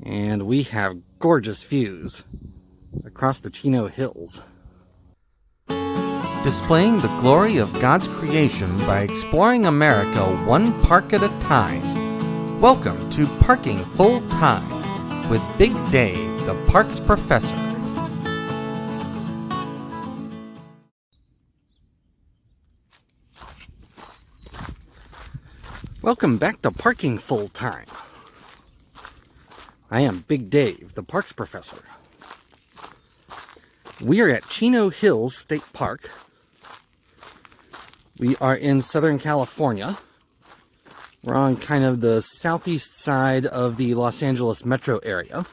And we have gorgeous views across the Chino Hills. Displaying the glory of God's creation by exploring America one park at a time. Welcome to Parking Full Time with Big Dave, the parks professor. Welcome back to Parking Full Time. I am Big Dave, the parks professor. We are at Chino Hills State Park. We are in Southern California. We're on kind of the southeast side of the Los Angeles metro area.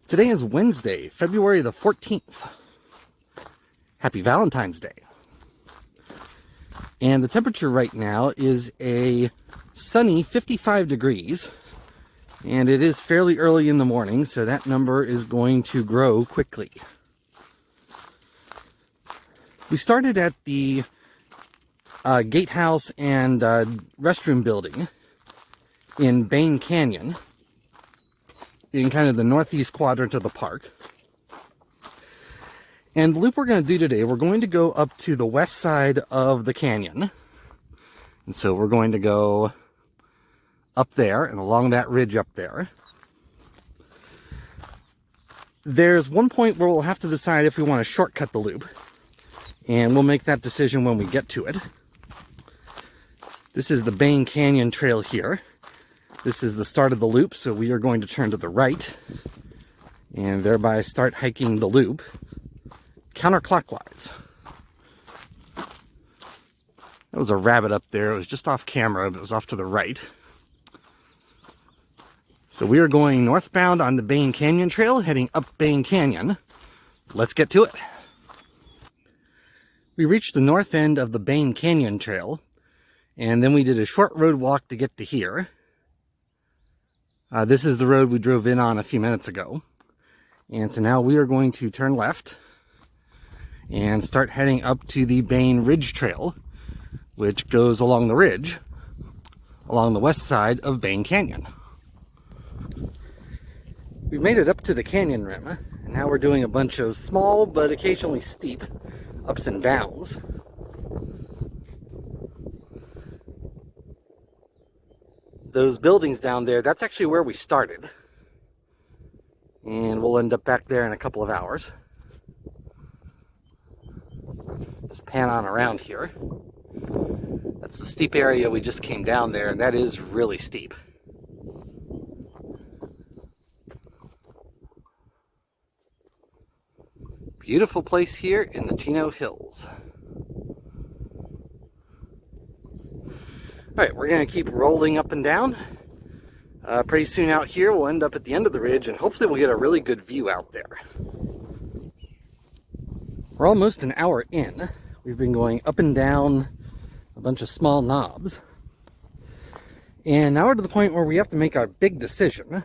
Today is Wednesday, February the 14th. Happy Valentine's Day. And the temperature right now is a sunny 55 degrees. And it is fairly early in the morning, so that number is going to grow quickly. We started at the gatehouse and restroom building in Bane Canyon, in kind of the northeast quadrant of the park. And the loop we're going to do today, we're going to go up to the west side of the canyon. And so we're going to go up there and along that ridge up there. There's one point where we'll have to decide if we want to shortcut the loop. And we'll make that decision when we get to it. This is the Bane Canyon Trail here. This is the start of the loop, so we are going to turn to the right and thereby start hiking the loop counterclockwise. There was a rabbit up there. It was just off camera, but it was off to the right. So we are going northbound on the Bane Canyon Trail, heading up Bane Canyon. Let's get to it. We reached the north end of the Bane Canyon Trail, and then we did a short road walk to get to here. This is the road we drove in on a few minutes ago. And so now we are going to turn left and start heading up to the Bane Ridge Trail, which goes along the ridge, along the west side of Bane Canyon. We've made it up to the canyon rim, and now we're doing a bunch of small but occasionally steep ups and downs. Those buildings down there, that's actually where we started. And we'll end up back there in a couple of hours. Just pan on around here. That's the steep area we just came down there, and that is really steep. Beautiful place here in the Chino Hills. Alright, we're going to keep rolling up and down. Pretty soon out here we'll end up at the end of the ridge, and hopefully we'll get a really good view out there. We're almost an hour in. We've been going up and down a bunch of small knobs. And now we're to the point where we have to make our big decision.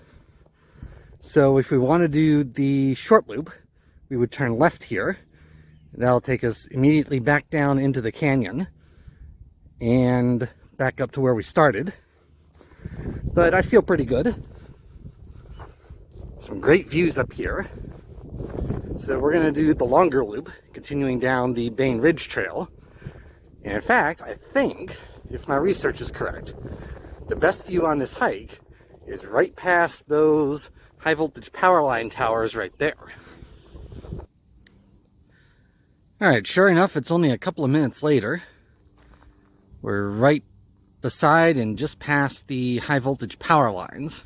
So if we want to do the short loop, we would turn left here. That'll take us immediately back down into the canyon and back up to where we started. But I feel pretty good. Some great views up here. So we're going to do the longer loop, continuing down the Bane Ridge Trail. And in fact, I think, if my research is correct, the best view on this hike is right past those high voltage power line towers right there. Alright, sure enough, it's only a couple of minutes later. We're right beside and just past the high voltage power lines.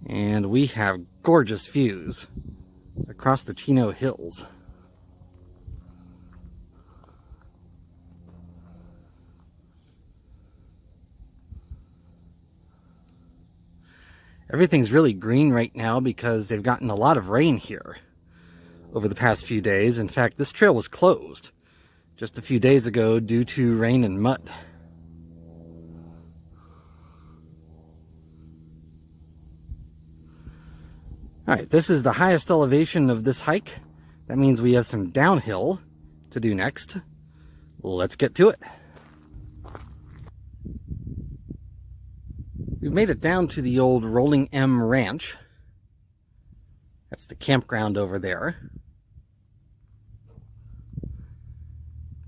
And we have gorgeous views across the Chino Hills. Everything's really green right now because they've gotten a lot of rain here over the past few days. In fact, this trail was closed just a few days ago due to rain and mud. Alright, this is the highest elevation of this hike. That means we have some downhill to do next. Let's get to it. We've made it down to the old Rolling M Ranch. That's the campground over there.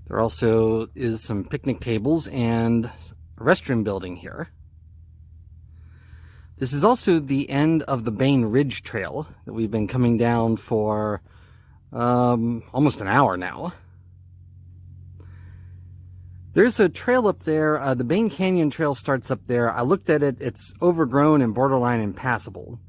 There also is some picnic tables and a restroom building here. This is also the end of the Bane Ridge trail that we've been coming down for almost an hour now. There's a trail up there. The Bane Canyon Trail starts up there. I looked at it. It's overgrown and borderline impassable.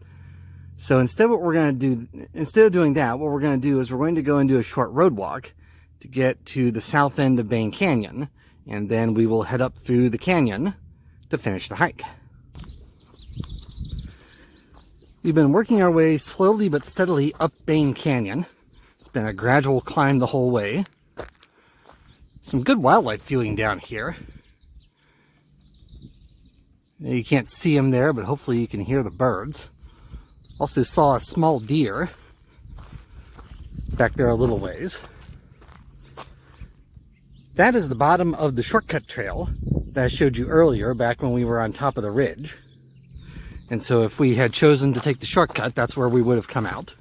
So instead of doing that, what we're going to do is we're going to go and do a short road walk to get to the south end of Bane Canyon, and then we will head up through the canyon to finish the hike. We've been working our way slowly but steadily up Bane Canyon. It's been a gradual climb the whole way. Some good wildlife viewing down here. You can't see them there, but hopefully you can hear the birds. Also saw a small deer back there a little ways. That is the bottom of the shortcut trail that I showed you earlier back when we were on top of the ridge. And so if we had chosen to take the shortcut, that's where we would have come out.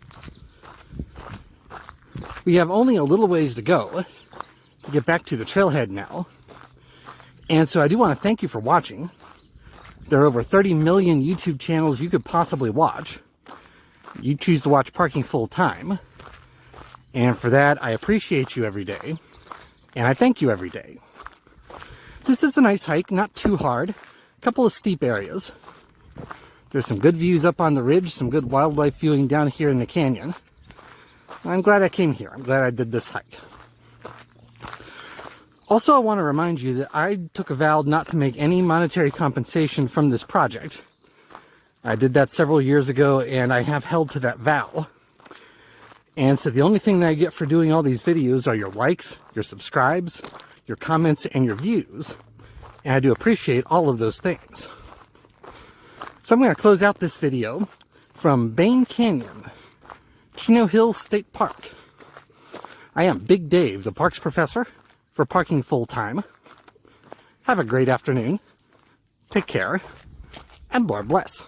We have only a little ways to go to get back to the trailhead now. And so I do want to thank you for watching. There are over 30 million YouTube channels you could possibly watch. You choose to watch Parking Full Time. And for that, I appreciate you every day. And I thank you every day. This is a nice hike, not too hard. A couple of steep areas. There's some good views up on the ridge, some good wildlife viewing down here in the canyon. I'm glad I came here. I'm glad I did this hike. Also, I want to remind you that I took a vow not to make any monetary compensation from this project. I did that several years ago, and I have held to that vow. And so the only thing that I get for doing all these videos are your likes, your subscribes, your comments, and your views. And I do appreciate all of those things. So I'm going to close out this video from Bane Canyon, Chino Hills State Park. I am Big Dave, the Parks Professor, for Parking Full Time. Have a great afternoon. Take care, and Lord bless.